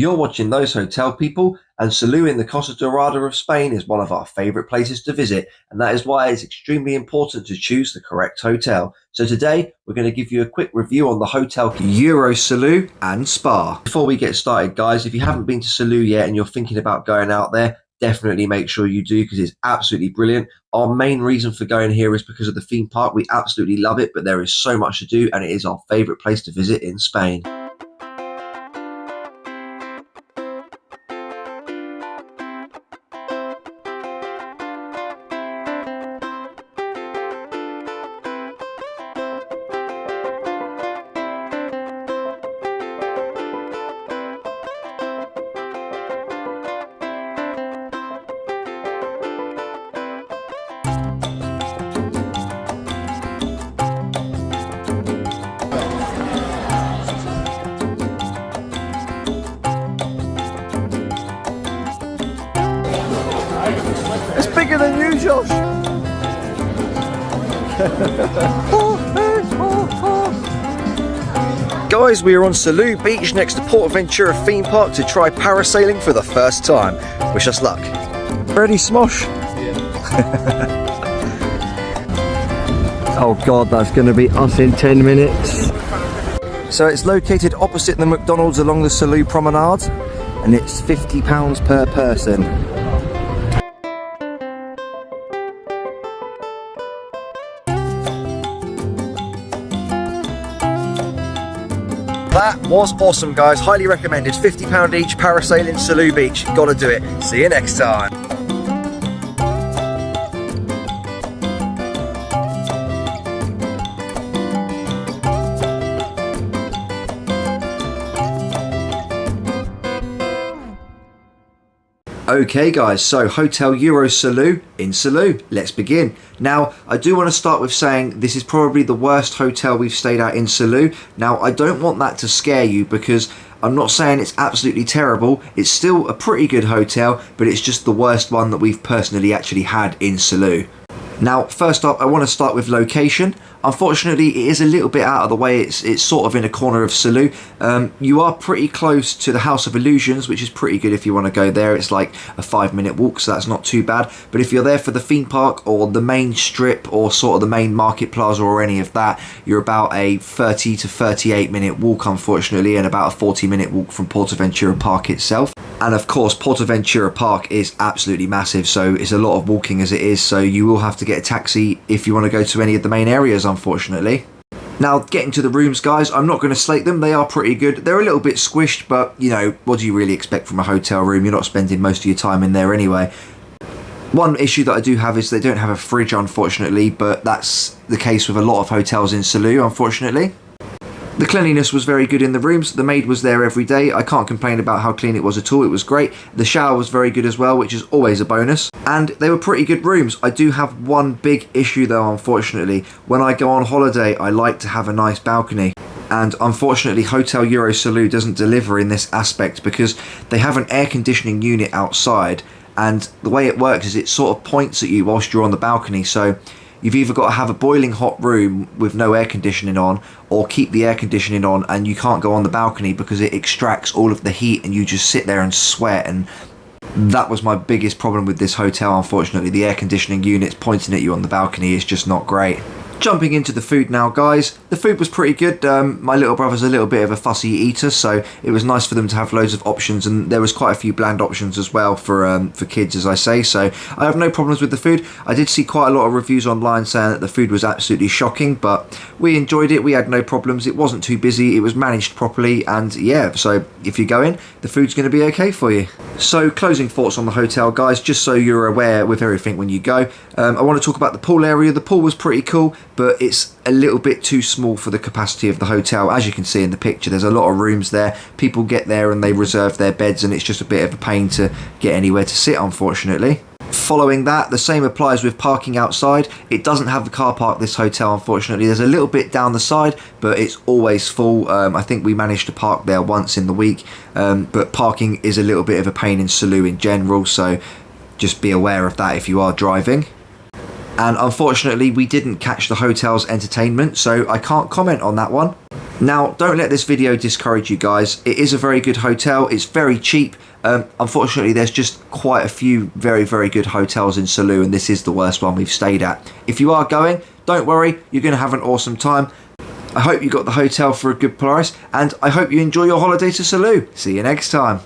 You're watching Those Hotel People, and Salou in the Costa Dorada of Spain is one of our favourite places to visit, and that is why it's extremely important to choose the correct hotel. So today, we're going to give you a quick review on the hotel Eurosalou and Spa. Before we get started, guys, if you haven't been to Salou yet and you're thinking about going out there, definitely make sure you do, because it's absolutely brilliant. Our main reason for going here is because of the theme park. We absolutely love it, but there is so much to do, and it is our favourite place to visit in Spain. It's bigger than you, Josh. Guys, we are on Salou Beach next to Portaventura theme park to try parasailing for the first time. Wish us luck. Ready, Smosh? Yeah. Oh God, that's going to be us in 10 minutes. So it's located opposite the McDonald's along the Salou Promenade, and it's £50 per person. That was awesome, guys. Highly recommended. £50 each, parasailing Salou Beach. Gotta do it. See you next time. Okay guys, so Hotel Eurosalou in Salou. Let's begin. Now, I do want to start with saying this is probably the worst hotel we've stayed at in Salou. Now, I don't want that to scare you, because I'm not saying it's absolutely terrible. It's still a pretty good hotel, but it's just the worst one that we've personally actually had in Salou. Now, first up, I want to start with location. Unfortunately, it is a little bit out of the way. It's sort of in a corner of Salou. You are pretty close to the House of Illusions, which is pretty good if you want to go there. It's like a 5-minute walk, so that's not too bad. But if you're there for the theme park or the main strip or sort of the main market plaza or any of that, you're about a 30 to 38-minute walk, unfortunately, and about a 40-minute walk from Portaventura Park itself. And of course, Portaventura Park is absolutely massive, so it's a lot of walking as it is, so you will have to get a taxi if you want to go to any of the main areas, unfortunately. Now, getting to the rooms, guys, I'm not going to slate them. They are pretty good. They're a little bit squished, but, you know, what do you really expect from a hotel room? You're not spending most of your time in there anyway. One issue that I do have is they don't have a fridge, unfortunately, but that's the case with a lot of hotels in Salou, unfortunately. The cleanliness was very good in the rooms. The maid was there every day. I can't complain about how clean it was at all. It was great. The shower was very good as well, which is always a bonus. And they were pretty good rooms. I do have one big issue though, unfortunately. When I go on holiday, I like to have a nice balcony. And unfortunately, Hotel Eurosalou doesn't deliver in this aspect, because they have an air conditioning unit outside. And the way it works is it sort of points at you whilst you're on the balcony. So you've either got to have a boiling hot room with no air conditioning on, or keep the air conditioning on and you can't go on the balcony because it extracts all of the heat and you just sit there and sweat. And that was my biggest problem with this hotel, unfortunately. The air conditioning units pointing at you on the balcony is just not great. Jumping into the food now, guys. The food was pretty good. My little brother's a little bit of a fussy eater, so it was nice for them to have loads of options, and there was quite a few bland options as well for kids, as I say. So I have no problems with the food. I did see quite a lot of reviews online saying that the food was absolutely shocking, but we enjoyed it. We had no problems. It wasn't too busy. It was managed properly, and yeah, so if you go in, the food's going to be okay for you. So closing thoughts on the hotel, guys, just so you're aware with everything when you go. I want to talk about the pool area. The pool was pretty cool, but it's a little bit too small for the capacity of the hotel. As you can see in the picture, there's a lot of rooms there. People get there and they reserve their beds, and it's just a bit of a pain to get anywhere to sit, unfortunately. Following that, the same applies with parking outside. It doesn't have the car park, this hotel, unfortunately. There's a little bit down the side, but it's always full. I think we managed to park there once in the week, but parking is a little bit of a pain in Salou in general, so just be aware of that if you are driving. And unfortunately, we didn't catch the hotel's entertainment, so I can't comment on that one. Now, don't let this video discourage you guys. It is a very good hotel. It's very cheap. Unfortunately, there's just quite a few very, very good hotels in Salou, and this is the worst one we've stayed at. If you are going, don't worry, you're going to have an awesome time. I hope you got the hotel for a good price, and I hope you enjoy your holiday to Salou. See you next time.